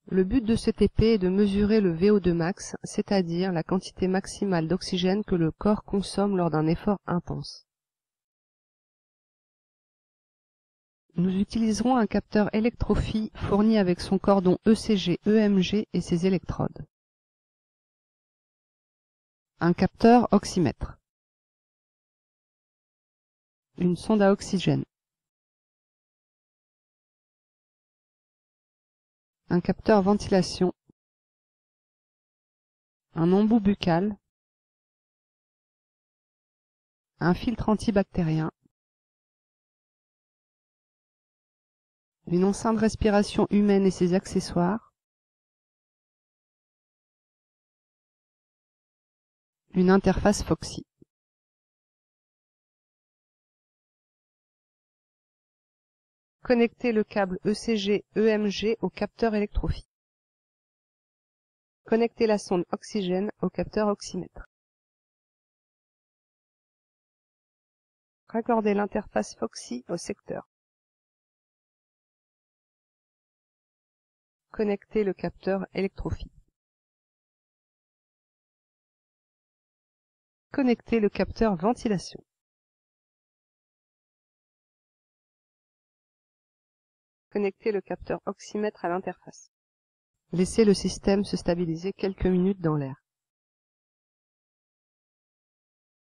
Le but de ce TP est de mesurer le VO2 max, c'est-à-dire la quantité maximale d'oxygène que le corps consomme lors d'un effort intense. Nous utiliserons un capteur électrophie fourni avec son cordon ECG, EMG et ses électrodes. Un capteur oxymètre. Une sonde à oxygène. Un capteur ventilation. Un embout buccal. Un filtre antibactérien. Une enceinte respiration humaine et ses accessoires. Une interface Foxy. Connectez le câble ECG-EMG au capteur électrophie. Connectez la sonde oxygène au capteur oxymètre. Raccordez l'interface Foxy au secteur. Connectez le capteur électrophie. Connectez le capteur ventilation. Connectez le capteur oxymètre à l'interface. Laissez le système se stabiliser quelques minutes dans l'air.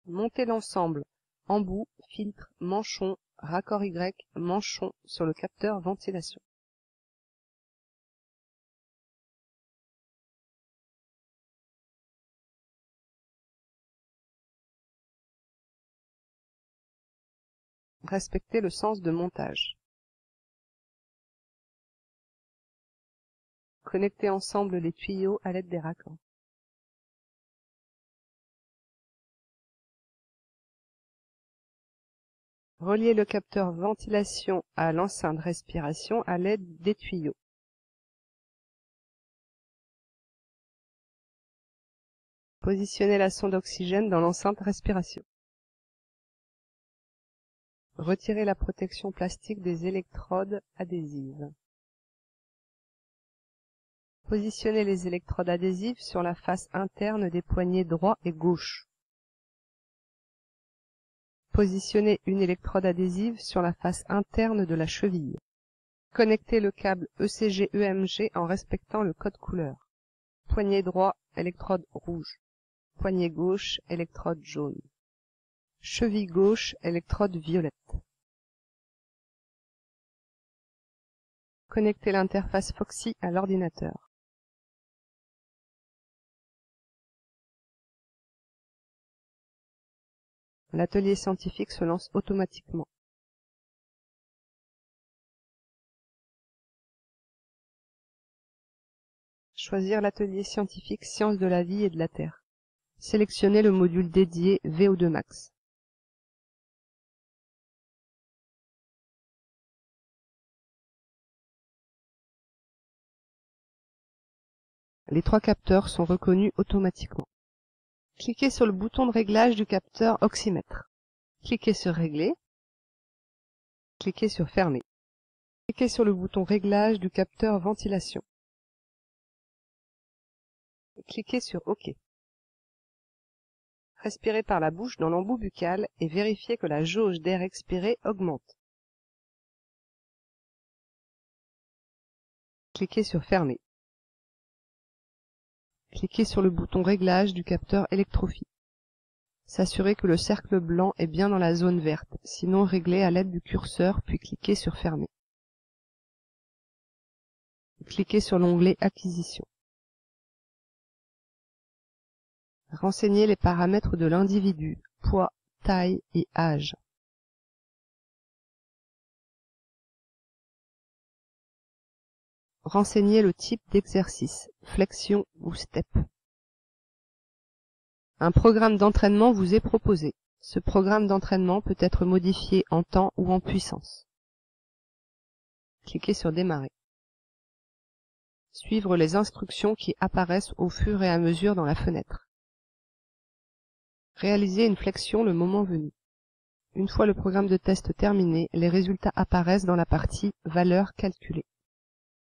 Montez l'ensemble embout, filtre, manchon, raccord Y, manchon sur le capteur ventilation. Respectez le sens de montage. Connectez ensemble les tuyaux à l'aide des raccords. Reliez le capteur ventilation à l'enceinte respiration à l'aide des tuyaux. Positionnez la sonde d'oxygène dans l'enceinte respiration. Retirez la protection plastique des électrodes adhésives. Positionnez les électrodes adhésives sur la face interne des poignets droit et gauche. Positionnez une électrode adhésive sur la face interne de la cheville. Connectez le câble ECG-EMG en respectant le code couleur. Poignet droit, électrode rouge. Poignet gauche, électrode jaune. Cheville gauche, électrode violette. Connectez l'interface Foxy à l'ordinateur. L'atelier scientifique se lance automatiquement. Choisir l'atelier scientifique Sciences de la vie et de la Terre. Sélectionnez le module dédié VO2 max. Les trois capteurs sont reconnus automatiquement. Cliquez sur le bouton de réglage du capteur oxymètre. Cliquez sur Régler. Cliquez sur Fermer. Cliquez sur le bouton Réglage du capteur ventilation. Cliquez sur OK. Respirez par la bouche dans l'embout buccal et vérifiez que la jauge d'air expiré augmente. Cliquez sur Fermer. Cliquez sur le bouton Réglage du capteur électrophie. S'assurez que le cercle blanc est bien dans la zone verte, sinon réglez à l'aide du curseur puis cliquez sur Fermer. Cliquez sur l'onglet Acquisition. Renseignez les paramètres de l'individu, poids, taille et âge. Renseignez le type d'exercice, flexion ou step. Un programme d'entraînement vous est proposé. Ce programme d'entraînement peut être modifié en temps ou en puissance. Cliquez sur Démarrer. Suivre les instructions qui apparaissent au fur et à mesure dans la fenêtre. Réaliser une flexion le moment venu. Une fois le programme de test terminé, les résultats apparaissent dans la partie Valeurs calculées.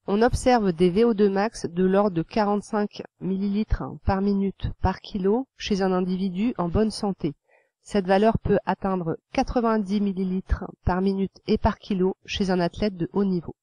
On observe des VO2 max de l'ordre de 45 ml par minute par kilo chez un individu en bonne santé. Cette valeur peut atteindre 90 ml par minute et par kilo chez un athlète de haut niveau.